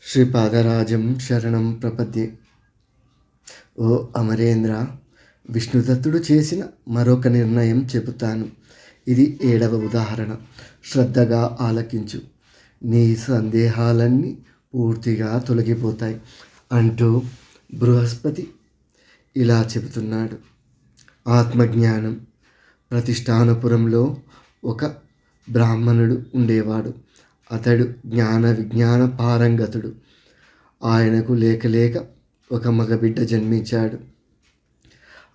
శ్రీపాదరాజం శరణం ప్రపద్యే. ఓ అమరేంద్ర, విష్ణుదత్తుడు చేసిన మరొక నిర్ణయం చెబుతాను. ఇది 7వ ఉదాహరణ. శ్రద్ధగా ఆలకించు, నీ సందేహాలన్నీ పూర్తిగా తొలగిపోతాయి అంటూ బృహస్పతి ఇలా చెబుతున్నాడు. ఆత్మజ్ఞానం. ప్రతిష్టానపురంలో ఒక బ్రాహ్మణుడు ఉండేవాడు. అతడు జ్ఞాన విజ్ఞాన పారంగతుడు. ఆయనకు లేక ఒక మగబిడ్డ జన్మించాడు.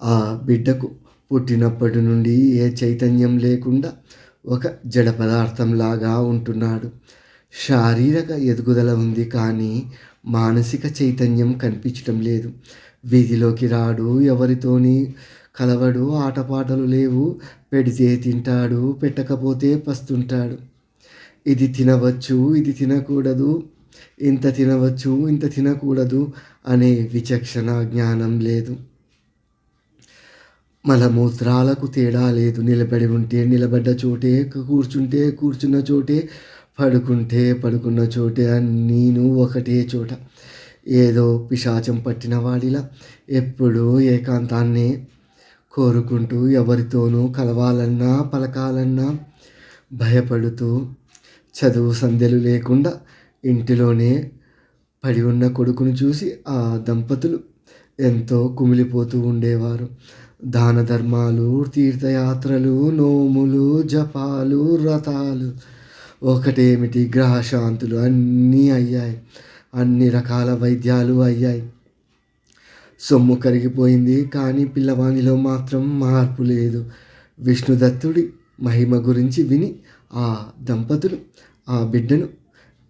ఆ బిడ్డకు పుట్టినప్పటి నుండి ఏ చైతన్యం లేకుండా ఒక జడ పదార్థంలాగా ఉంటున్నాడు. శారీరక ఎదుగుదల ఉంది, కానీ మానసిక చైతన్యం కనిపించటం లేదు. వీధిలోకి రాడు, ఎవరితోని కలవడు, ఆటపాటలు లేవు. పెడితే తింటాడు, పెట్టకపోతే పస్తుంటాడు. ఇది తినవచ్చు, ఇది తినకూడదు, ఇంత తినవచ్చు, ఇంత తినకూడదు అనే విచక్షణ జ్ఞానం లేదు. మలమూత్రాలకు తేడా లేదు. నిలబడి ఉంటే నిలబడ్డ చోటే, కూర్చుంటే కూర్చున్న చోటే, పడుకుంటే పడుకున్న చోటే, అన్నీను ఒకటే చోట. ఏదో పిశాచం పట్టిన వాడిలా ఎప్పుడూ ఏకాంతాన్నే కోరుకుంటూ, ఎవరితోనూ కలవాలన్నా పలకాలన్నా భయపడుతూ, చదువు సంధ్యలు లేకుండా ఇంటిలోనే పడి ఉన్న కొడుకును చూసి ఆ దంపతులు ఎంతో కుమిలిపోతూ ఉండేవారు. దాన ధర్మాలు, తీర్థయాత్రలు, నోములు, జపాలు, వ్రతాలు, ఒకటేమిటి గ్రహశాంతులు అన్నీ అయ్యాయి. అన్ని రకాల వైద్యాలు అయ్యాయి. సొమ్ము కరిగిపోయింది, కానీ పిల్లవానిలో మాత్రం మార్పు లేదు. విష్ణుదత్తుడి మహిమ గురించి విని ఆ దంపతులు ఆ బిడ్డను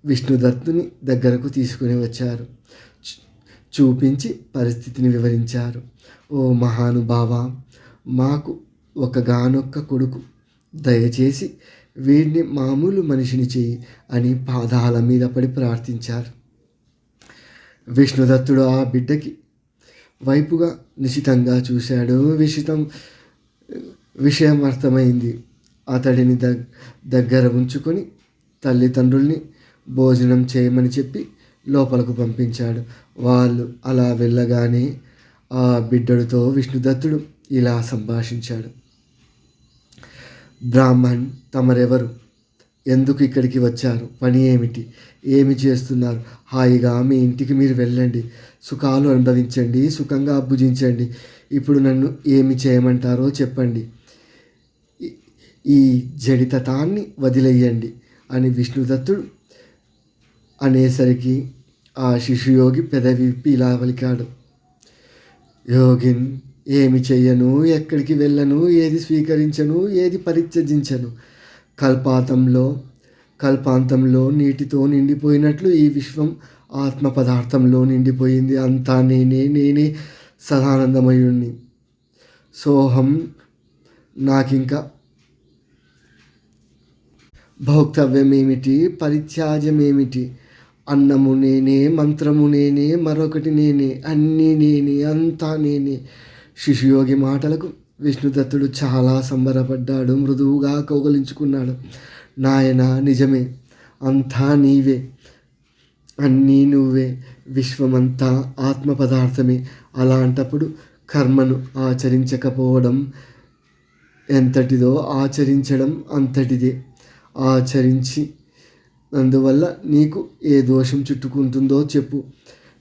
విష్ణుదత్తుని దగ్గరకు తీసుకుని వచ్చారు. చూపించి పరిస్థితిని వివరించారు. ఓ మహానుభావ, మాకు ఒకగానొక్క కొడుకు, దయచేసి వీడిని మామూలు మనిషిని చెయ్యి అని పాదాల మీద పడి ప్రార్థించారు. విష్ణుదత్తుడు ఆ బిడ్డకి వైపుగా నిశితంగా చూశాడు. విషయం అర్థమైంది. అతడిని దగ్గర ఉంచుకొని తల్లిదండ్రుల్ని భోజనం చేయమని చెప్పి లోపలకు పంపించాడు. వాళ్ళు అలా వెళ్ళగానే ఆ బిడ్డడితో విష్ణుదత్తుడు ఇలా సంభాషించాడు. బ్రాహ్మణ్, తమరెవరు? ఎందుకు ఇక్కడికి వచ్చారు? పని ఏమిటి? ఏమి చేస్తున్నారు? హాయిగా మీ ఇంటికి మీరు వెళ్ళండి, సుఖాలు అనుభవించండి, సుఖంగా భుజించండి. ఇప్పుడు నన్ను ఏమి చేయమంటారో చెప్పండి. ఈ జడితతాన్ని వదిలేయండి అని విష్ణుదత్తుడు అనేసరికి ఆ శిశుయోగి పెదవి విప్పి ఇలా పలికాడు. యోగిన్, ఏమి చెయ్యను, ఎక్కడికి వెళ్ళను, ఏది స్వీకరించను, ఏది పరిత్యజించను. కల్పాంతంలో నీటితో నిండిపోయినట్లు ఈ విశ్వం ఆత్మ పదార్థంలో నిండిపోయింది. అంతా నేనే సదానందమయుణ్ణి. సోహం. నాకింకా భోక్తవ్యమేమిటి, పరిత్యాజ్యమేమిటి? అన్నము నేనే, మంత్రము నేనే, మరొకటి నేనే, అన్నీ నేనే, అంతా నేనే. శిశుయోగి మాటలకు విష్ణుదత్తుడు చాలా సంబరపడ్డాడు. మృదువుగా కౌగలించుకున్నాడు. నాయన, నిజమే, అంతా నీవే, అన్నీ నువ్వే, విశ్వమంతా ఆత్మ పదార్థమే. అలాంటప్పుడు కర్మను ఆచరించకపోవడం ఎంతటిదో, ఆచరించడం అంతటిదే. ఆచరించి అందువల్ల నీకు ఏ దోషం చుట్టుకుంటుందో చెప్పు.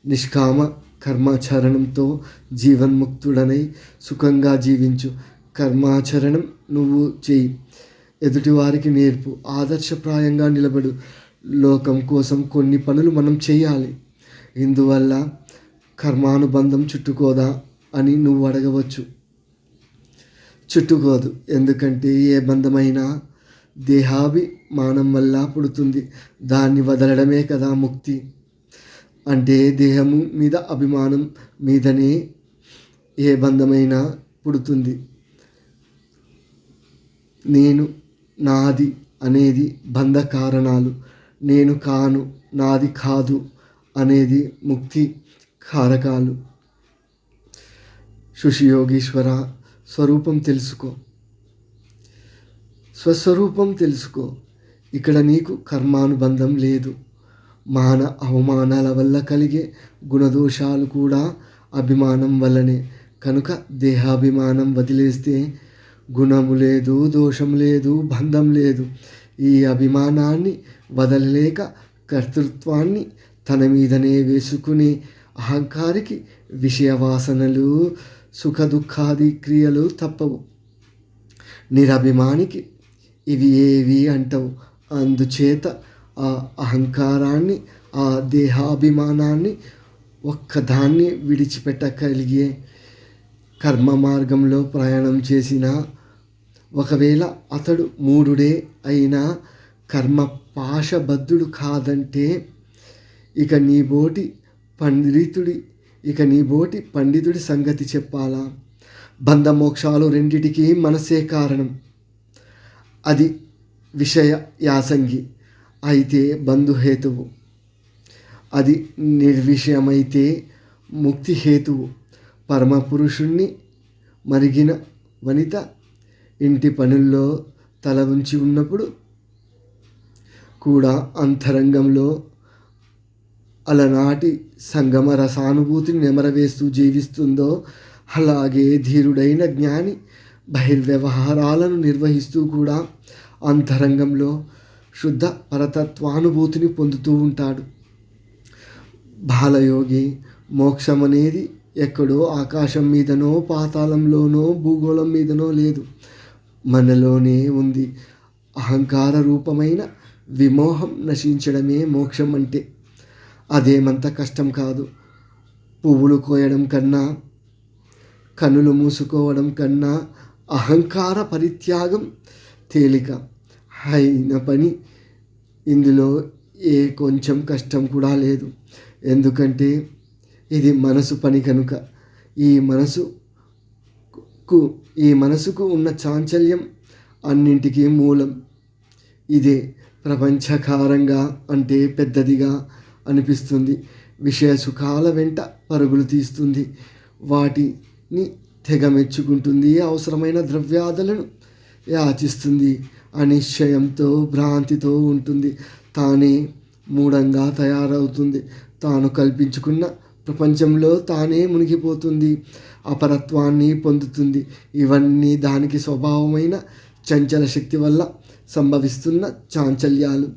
నిష్కామ కర్మాచరణంతో జీవన్ముక్తుడనై సుఖంగా జీవించు. కర్మాచరణం నువ్వు చెయ్యి, ఎదుటివారికి నేర్పు, ఆదర్శప్రాయంగా నిలబడు. లోకం కోసం కొన్ని పనులు మనం చేయాలి. ఇందువల్ల కర్మానుబంధం చుట్టుకోదా అని నువ్వు అడగవచ్చు. చుట్టుకోదు. ఎందుకంటే ఏ బంధమైనా దేహాభిమానం వల్ల పుడుతుంది. దాన్ని వదలడమే కదా ముక్తి. అంటే దేహము మీద అభిమానం మీదనే ఏ బంధమైనా పుడుతుంది. నేను, నాది అనేది బంధ కారణాలు. నేను కాను, నాది కాదు అనేది ముక్తి కారకాలు. శుషియోగీశ్వర, స్వరూపం తెలుసుకో, స్వస్వరూపం తెలుసుకో. ఇక్కడ నీకు కర్మానుబంధం లేదు. మాన అవమానాల వల్ల కలిగే గుణదోషాలు కూడా అభిమానం వల్లనే. కనుక దేహాభిమానం వదిలేస్తే గుణము లేదు, దోషం లేదు, బంధం లేదు. ఈ అభిమానాన్ని వదలలేక కర్తృత్వాన్ని తన మీదనే వేసుకునే అహంకారికి విషయవాసనలు, సుఖదుఖాది క్రియలు తప్పవు. నిరభిమానికి ఇవి ఏవి అంటవు. అందుచేత ఆ అహంకారాన్ని, ఆ దేహాభిమానాన్ని ఒక్కదాన్ని విడిచిపెట్టగలిగే కర్మ మార్గంలో ప్రయాణం చేసిన ఒకవేళ అతడు మూఢుడే అయినా కర్మ పాశబద్ధుడు కాదంటే ఇక నీ బోటి పండితుడి సంగతి చెప్పాలా? బంధమోక్షాలు రెండిటికీ మనసే కారణం. అది విషయ యాసంగి అయితే బంధుహేతువు, అది నిర్విషయమైతే ముక్తి హేతువు. పరమపురుషుణ్ణి మరిగిన వనిత ఇంటి పనుల్లో తల ఉంచి ఉన్నప్పుడు కూడా అంతరంగంలో అలనాటి సంగమ రసానుభూతిని నెమరవేస్తూ జీవిస్తుందో, అలాగే ధీరుడైన జ్ఞాని బహిర్వ్యవహారాలను నిర్వహిస్తూ కూడా అంతరంగంలో శుద్ధ పరతత్వానుభూతిని పొందుతూ ఉంటాడు. బాలయోగి మోక్షం అనేది ఎక్కడో ఆకాశం మీదనో, పాతాళంలోనో, భూగోళం మీదనో లేదు, మనలోనే ఉంది. అహంకార రూపమైన విమోహం నశించడమే మోక్షం అంటే. అదేమంత కష్టం కాదు. పువ్వులు కోయడం కన్నా, కన్నులు మూసుకోవడం కన్నా అహంకార పరిత్యాగం తేలిక అయిన పని. ఇందులో ఏ కొంచెం కష్టం కూడా లేదు. ఎందుకంటే ఇది మనసు పని కనుక. ఈ మనసుకు ఉన్న చాంచల్యం అన్నింటికీ మూలం ఇదే. ప్రపంచకారంగా అంటే పెద్దదిగా అనిపిస్తుంది. విషయ సుఖాల వెంట పరుగులు తీస్తుంది. వాటిని తెగ మెచ్చుకుంటుంది. అవసరమైన ద్రవ్యాదులను యాచిస్తుంది. అనిశ్చయంతో, భ్రాంతితో ఉంటుంది. తానే మూఢంగా తయారవుతుంది. తాను కల్పించుకున్న ప్రపంచంలో తానే మునిగిపోతుంది. అపరత్వాన్ని పొందుతుంది. ఇవన్నీ దానికి స్వభావమైన చంచల శక్తి వల్ల సంభవిస్తున్న చాంచల్యాలు.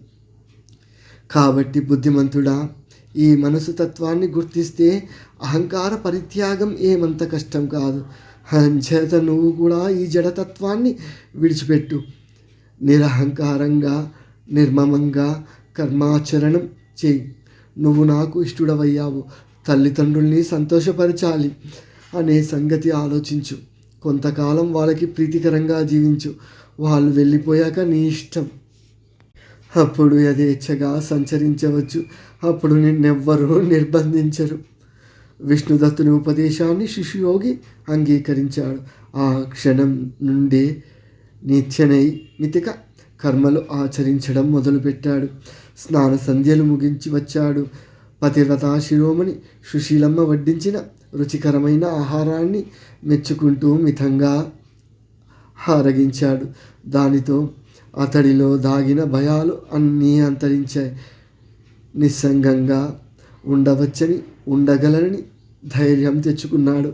కాబట్టి బుద్ధిమంతుడా, ఈ మనసు తత్వాన్ని గుర్తిస్తే అహంకార పరిత్యాగం ఏమంత కష్టం కాదు. అంచేత నువ్వు కూడా ఈ జడతత్వాన్ని విడిచిపెట్టు. నిరహంకారంగా, నిర్మమంగా కర్మాచరణం చేయి. నువ్వు నాకు ఇష్టడవయ్యావు, తల్లిదండ్రుల్ని సంతోషపరచాలి అనే సంగతి ఆలోచించు. కొంతకాలం వాళ్ళకి ప్రీతికరంగా జీవించు. వాళ్ళు వెళ్ళిపోయాక నీ ఇష్టం. అప్పుడు యథేచ్ఛగా సంచరించవచ్చు. అప్పుడు నిన్నెవ్వరూ నిర్బంధించరు. విష్ణుదత్తుని ఉపదేశాన్ని శిశుయోగి అంగీకరించాడు. ఆ క్షణం నుండే నిత్యనైమితిక కర్మలు ఆచరించడం మొదలుపెట్టాడు. స్నాన సంధ్యలు ముగించి వచ్చాడు. పతివ్రతా శిరోమణి సుశీలమ్మ వడ్డించిన రుచికరమైన ఆహారాన్ని మెచ్చుకుంటూ మితంగా ఆరగించాడు. దానితో అతడిలో దాగిన భయాలు అన్నీ అంతరించాయి. నిస్సంగంగా ఉండవచ్చని, ఉండగలనని ధైర్యం తెచ్చుకున్నాడు.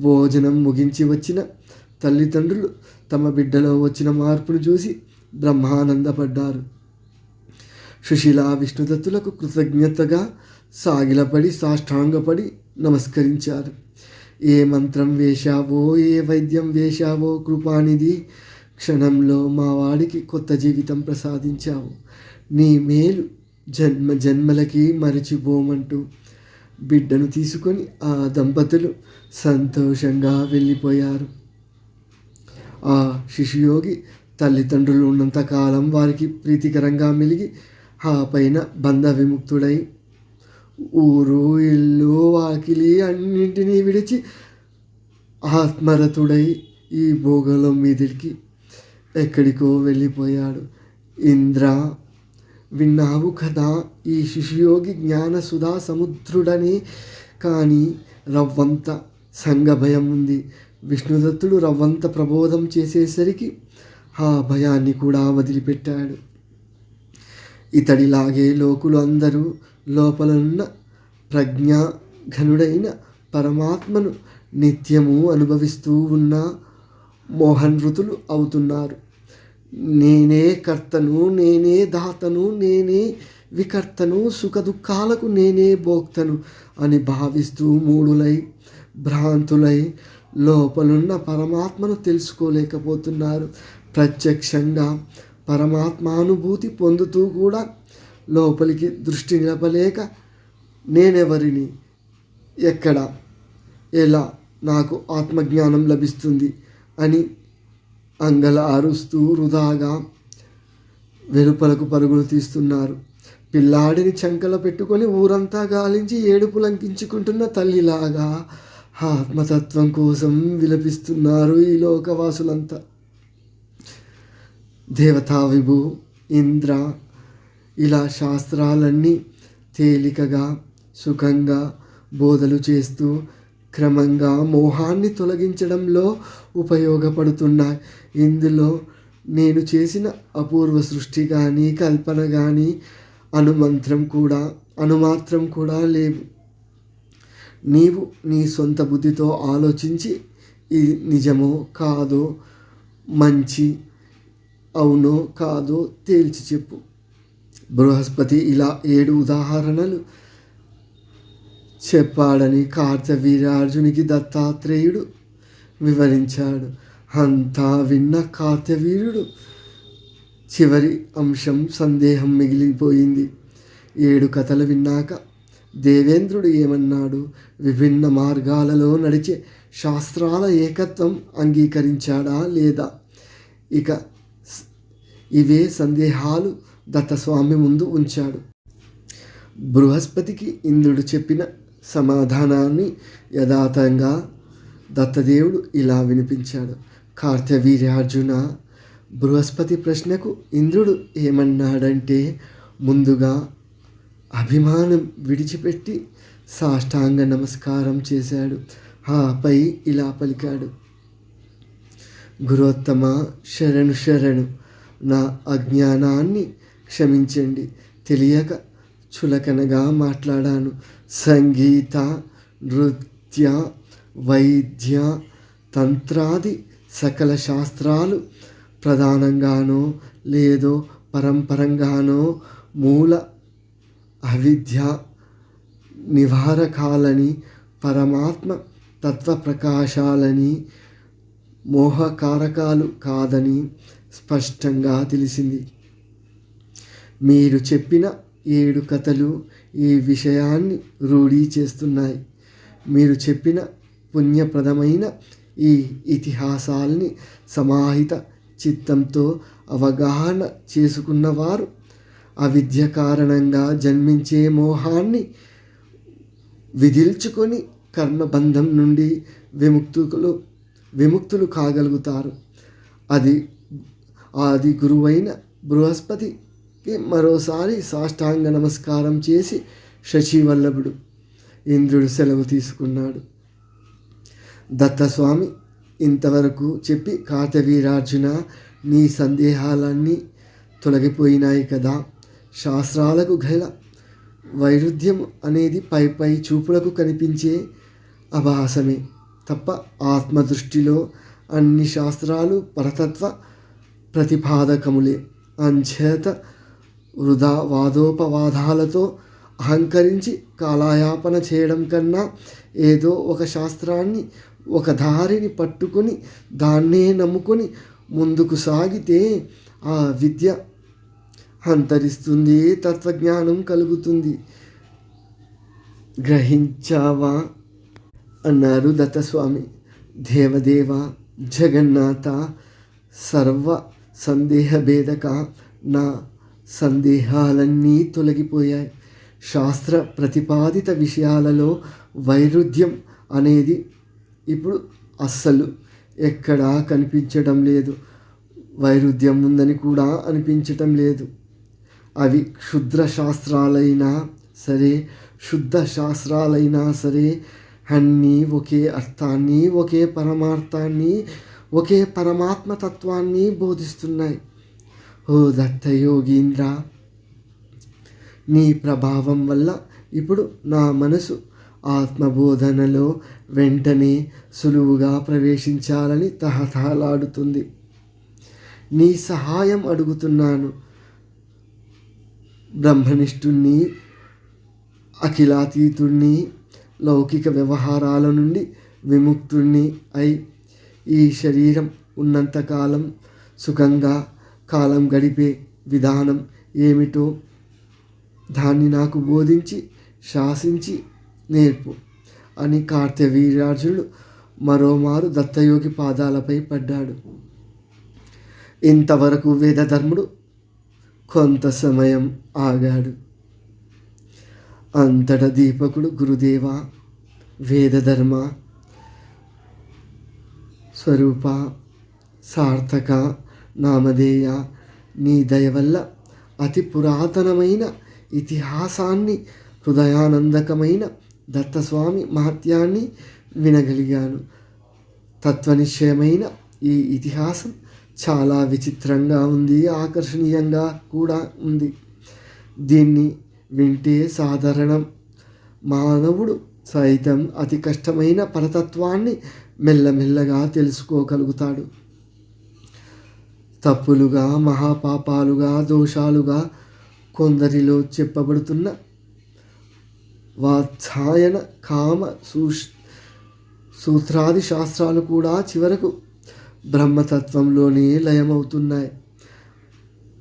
భోజనం ముగించి వచ్చిన తల్లిదండ్రులు తమ బిడ్డలో వచ్చిన మార్పును చూసి బ్రహ్మానందపడ్డారు. సుశీల విష్ణుదత్తులకు కృతజ్ఞతగా సాగిలపడి సాష్టాంగపడి నమస్కరించారు. ఏ మంత్రం వేశావో, ఏ వైద్యం వేశావో కృపానిధి, క్షణంలో మా వాడికి కొత్త జీవితం ప్రసాదించావు. నీ మేలు జన్మ జన్మలకి మరచిపోమంటూ బిడ్డను తీసుకొని ఆ దంపతులు సంతోషంగా వెళ్ళిపోయారు. ఆ శిశుయోగి తల్లిదండ్రులు ఉన్నంతకాలం వారికి ప్రీతికరంగా మెలిగి ఆ పైన బంధ విముక్తుడై ఊరు, ఇల్లు, వాకిలి అన్నింటినీ విడిచి ఆత్మరతుడై ఈ భోగలం మీదికి ఎక్కడికో వెళ్ళిపోయాడు. ఇంద్ర, విన్నావు కదా, ఈ శిశుయోగి జ్ఞాన సుధా సముద్రుడని. కానీ రవ్వంత సంఘభయం ఉంది. విష్ణుదత్తుడు రవ్వంత ప్రబోధం చేసేసరికి ఆ భయాన్ని కూడా వదిలిపెట్టాడు. ఇతడిలాగే లోకులు అందరూ లోపలున్న ప్రజ్ఞాఘనుడైన పరమాత్మను నిత్యము అనుభవిస్తూ ఉన్న మోహనృతులు అవుతున్నారు. నేనే కర్తను, నేనే దాతను, నేనే వికర్తను, సుఖ దుఃఖాలకు నేనే భోక్తను అని భావిస్తూ మూఢులై భ్రాంతులై లోపలున్న పరమాత్మను తెలుసుకోలేకపోతున్నారు. ప్రత్యక్షంగా పరమాత్మానుభూతి పొందుతూ కూడా లోపలికి దృష్టి నిలపలేక నేనెవరిని, ఎక్కడ, ఎలా నాకు ఆత్మజ్ఞానం లభిస్తుంది అని అంగలారుస్తూ వృధాగా వెలుపలకు పరుగులు తీస్తున్నారు. పిల్లాడిని చంకలో పెట్టుకొని ఊరంతా గాలించి ఏడుపు లంకించుకుంటున్న తల్లిలాగా ఆత్మతత్వం కోసం విలపిస్తున్నారు ఈ లోకవాసులంతా. దేవతా విభు, ఇంద్ర ఇలా శాస్త్రాలన్నీ తేలికగా సుఖంగా బోధలు చేస్తూ క్రమంగా మోహాన్ని తొలగించడంలో ఉపయోగపడుతున్నాయి. ఇందులో నేను చేసిన అపూర్వ సృష్టి కానీ కల్పన కానీ అనుమాత్రం కూడా లేవు. నీవు నీ సొంత బుద్ధితో ఆలోచించి ఇది నిజమో కాదో, మంచి అవునో కాదో తేల్చి చెప్పు. బృహస్పతి ఇలా 7 ఉదాహరణలు చెప్పాడని కార్తవీర్యార్జునికి దత్తాత్రేయుడు వివరించాడు. అంతా విన్న కార్తవీర్యుడు చివరి అంశం సందేహం మిగిలిపోయింది. 7 కథలు విన్నాక దేవేంద్రుడు ఏమన్నాడు? విభిన్న మార్గాలలో నడిచే శాస్త్రాల ఏకత్వం అంగీకరించాడా లేదా? ఇక ఇవే సందేహాలు దత్తస్వామి ముందు ఉంచాడు. బృహస్పతికి ఇంద్రుడు చెప్పిన సమాధానాన్ని యథాతథంగా దత్తదేవుడు ఇలా వినిపించాడు. కార్తవీర్యార్జున, బృహస్పతి ప్రశ్నకు ఇంద్రుడు ఏమన్నాడంటే, ముందుగా అభిమానం విడిచిపెట్టి సాష్టాంగ నమస్కారం చేశాడు. ఆపై ఇలా పలికాడు. గురోత్తమ, శరణు శరణు. నా అజ్ఞానాన్ని క్షమించండి. తెలియక చులకనగా మాట్లాడాను. సంగీత, నృత్య, వైద్య, తంత్రాది సకల శాస్త్రాలు ప్రధానంగానో లేదో పరంపరంగానో మూల అవిద్య నివారకాలని, పరమాత్మ తత్వప్రకాశాలని, మోహకారకాలు కాదని స్పష్టంగా తెలిసింది. మీరు చెప్పిన 7 కథలు ఈ విషయాన్ని రూఢీ చేస్తున్నాయి. మీరు చెప్పిన పుణ్యప్రదమైన ఈ ఇతిహాసాల్ని సమాహిత చిత్తంతో అవగాహన చేసుకున్నవారు అవిద్య కారణంగా జన్మించే మోహాన్ని విదిల్చుకొని కర్మబంధం నుండి విముక్తులు కాగలుగుతారు. ఆది గురువైన బృహస్పతికి మరోసారి సాష్టాంగ నమస్కారం చేసి శశివల్లభుడు ఇంద్రుడు సెలవు తీసుకున్నాడు. దత్తస్వామి ఇంతవరకు చెప్పి, కార్తవీర్యార్జున, నీ సందేహాలన్నీ తొలగిపోయినాయి కదా. శాస్త్రాలకు గల వైరుధ్యం అనేది పై చూపులకు కనిపించే అభాసమే తప్ప ఆత్మదృష్టిలో అన్ని శాస్త్రాలు పరతత్వ ప్రతిపాదకములే. అంచేత వృధా వాదోపవాదాలతో అహంకరించి కాలయాపన చేయడం కన్నా ఏదో ఒక శాస్త్రాన్ని, ఒక దారిని పట్టుకొని దాన్నే నమ్ముకొని ముందుకు సాగితే ఆ విద్య అంతరిస్తుంది, తత్వజ్ఞానం కలుగుతుంది. గ్రహించావా అన్నారు దత్తస్వామి. దేవదేవ, జగన్నాథ, సర్వ సందేహభేదక, నా సందేహాలన్నీ తొలగిపోయాయి. శాస్త్ర ప్రతిపాదిత విషయాలలో వైరుధ్యం అనేది ఇప్పుడు అస్సలు ఎక్కడా కనిపించడం లేదు. వైరుధ్యం ఉందని కూడా అనిపించటం లేదు. అవి క్షుద్ర శాస్త్రాలైనా సరే, శుద్ధ శాస్త్రాలైనా సరే, అన్నీ ఒకే అర్థాన్ని, ఒకే పరమార్థాన్ని, ఒకే పరమాత్మతత్వాన్ని బోధిస్తున్నాయి. ఓ దత్తయోగీంద్ర, నీ ప్రభావం వల్ల ఇప్పుడు నా మనసు ఆత్మబోధనలో వెంటనే సులువుగా ప్రవేశించాలని తహతహలాడుతుంది. నీ సహాయం అడుగుతున్నాను. బ్రహ్మనిష్ఠుణ్ణి, అఖిలాతీతుణ్ణి, లౌకిక వ్యవహారాల నుండి విముక్తుణ్ణి అయి ఈ శరీరం ఉన్నంతకాలం సుఖంగా కాలం గడిపే విధానం ఏమిటో దాన్ని నాకు బోధించి శాసించి నేర్పు అని కార్తవీర్యార్జునుడు మరోమారు దత్తయోగి పాదాలపై పడ్డాడు. ఇంతవరకు వేదధర్ముడు కొంత సమయం ఆగాడు. అంతట దీపకుడు, గురుదేవ, వేదధర్మ స్వరూప, సార్థక, నామధేయ, నీ దయ వల్ల అతి పురాతనమైన ఇతిహాసాన్ని, హృదయానందకమైన దత్తస్వామి మహత్యాన్ని వినగలిగాను. తత్వనిశ్చయమైన ఈ ఇతిహాసం చాలా విచిత్రంగా ఉంది, ఆకర్షణీయంగా కూడా ఉంది. దీన్ని వింటే సాధారణం మానవుడు సైతం అతి కష్టమైన పరతత్వాన్ని మెల్లమెల్లగా తెలుసుకోగలుగుతాడు. తప్పులుగా, మహాపాపాలుగా, దోషాలుగా కొందరిలో చెప్పబడుతున్న వాత్సాయన, కామ, సూత్రాది శాస్త్రాలు కూడా చివరకు బ్రహ్మతత్వంలోనే లయమవుతున్నాయి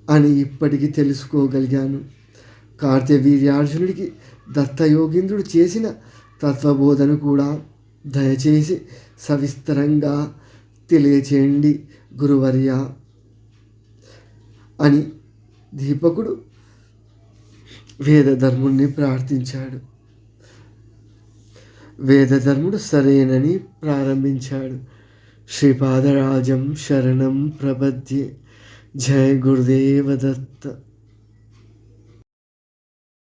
అని ఇప్పటికీ తెలుసుకోగలిగాను. కార్తవీర్యార్జునుడికి దత్తయోగీంద్రుడు చేసిన తత్వబోధన కూడా దయచేసి సవిస్తరంగా తెలియచేయండి గురువర్య అని దీపకుడు వేదధర్ముణ్ణి ప్రార్థించాడు. వేదధర్ముడు సరేనని ప్రారంభించాడు. శ్రీపాదరాజం శరణం ప్రపద్యే. జయ గురుదేవ దత్త.